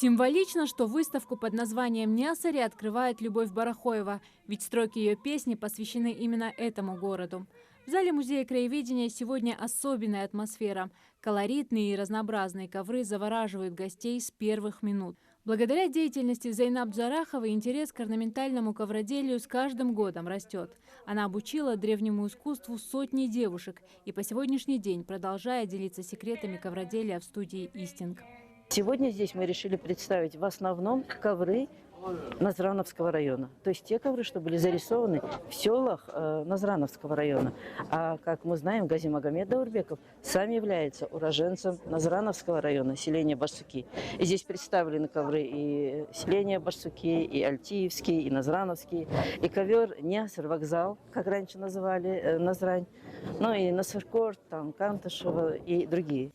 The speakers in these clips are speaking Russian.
Символично, что выставку под названием «Нясари» открывает Любовь Барахоева, ведь строки ее песни посвящены именно этому городу. В зале Музея краеведения сегодня особенная атмосфера. Колоритные и разнообразные ковры завораживают гостей с первых минут. Благодаря деятельности Зайнаб Джараховой интерес к орнаментальному ковроделию с каждым годом растет. Она обучила древнему искусству сотни девушек и по сегодняшний день продолжает делиться секретами ковроделия в студии «Истинг». Сегодня здесь мы решили представить в основном ковры Назрановского района. То есть те ковры, что были зарисованы в селах Назрановского района. А как мы знаем, Гази Магомед Даурбеков сам является уроженцем Назрановского района, селения Барсуки. И здесь представлены ковры и селения Барсуки, и Альтиевские, и Назрановские, и ковер Нясар вокзал, как раньше называли Назрань, ну и Насыркорт, там Кантышева и другие.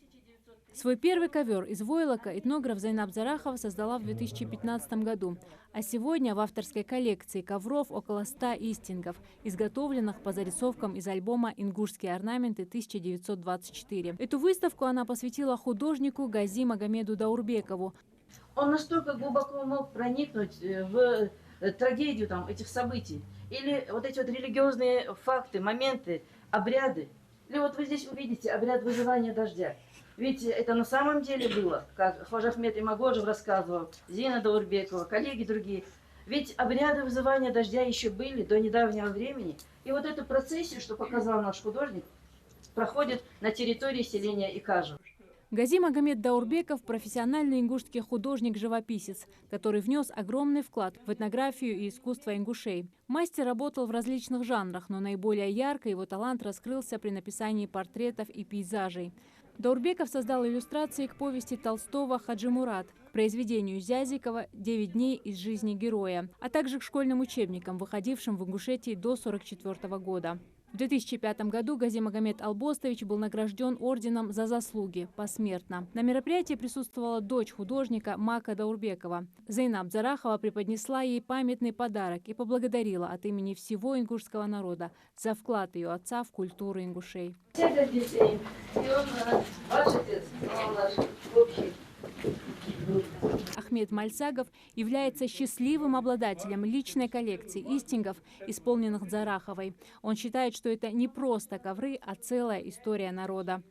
Свой первый ковер из войлока этнограф Зайнаб Джарахова создала в 2015 году. А сегодня в авторской коллекции ковров около 100 истингов, изготовленных по зарисовкам из альбома «Ингушские орнаменты» 1924. Эту выставку она посвятила художнику Гази Магомеду Даурбекову. Он настолько глубоко мог проникнуть в трагедию этих событий. Или вот эти вот религиозные факты, моменты, обряды. Или вот вы здесь увидите обряд вызывания дождя. Ведь это на самом деле было, как Хважа Ахмед Имагожев рассказывал, Зина Даурбекова, коллеги другие. Ведь обряды вызывания дождя еще были до недавнего времени. И вот эту процессию, что показал наш художник, проходит на территории селения Икажу. Гази Магомед Даурбеков – профессиональный ингушский художник-живописец, который внес огромный вклад в этнографию и искусство ингушей. Мастер работал в различных жанрах, но наиболее ярко его талант раскрылся при написании портретов и пейзажей. Даурбеков создал иллюстрации к повести Толстого «Хаджи Мурат», к произведению Зязикова «9 дней из жизни героя», а также к школьным учебникам, выходившим в Ингушетии до 1944 года. В 2005 году Гази Магомед Албостович был награжден орденом за заслуги посмертно. На мероприятии присутствовала дочь художника Мака Даурбекова. Зайнаб Джарахова преподнесла ей памятный подарок и поблагодарила от имени всего ингушского народа за вклад ее отца в культуру ингушей. Всех детей, и он ваш отец, он наш общий. Ахмед Мальсагов является счастливым обладателем личной коллекции истингов, исполненных Джараховой. Он считает, что это не просто ковры, а целая история народа.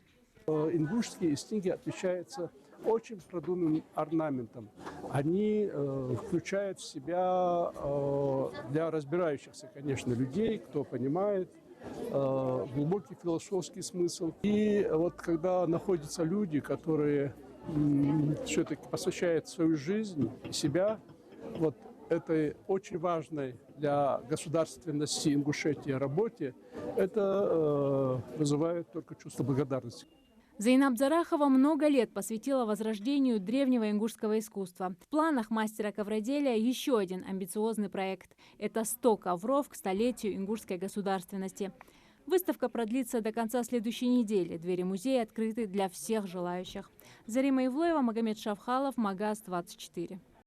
Ингушские истинги отличаются очень продуманным орнаментом. Они включают в себя для разбирающихся, конечно, людей, кто понимает, глубокий философский смысл. И вот когда находятся люди, которые все-таки посвящает свою жизнь и себя вот этой очень важной для государственности Ингушетии работе, это вызывает только чувство благодарности. Зайнаб Джарахова много лет посвятила возрождению древнего ингушского искусства. В планах мастера ковроделия еще один амбициозный проект – это 100 ковров к столетию ингушской государственности. Выставка продлится до конца следующей недели. Двери музея открыты для всех желающих. Зарима Ивлоева, Магомед Шавхалов, Магаз 24.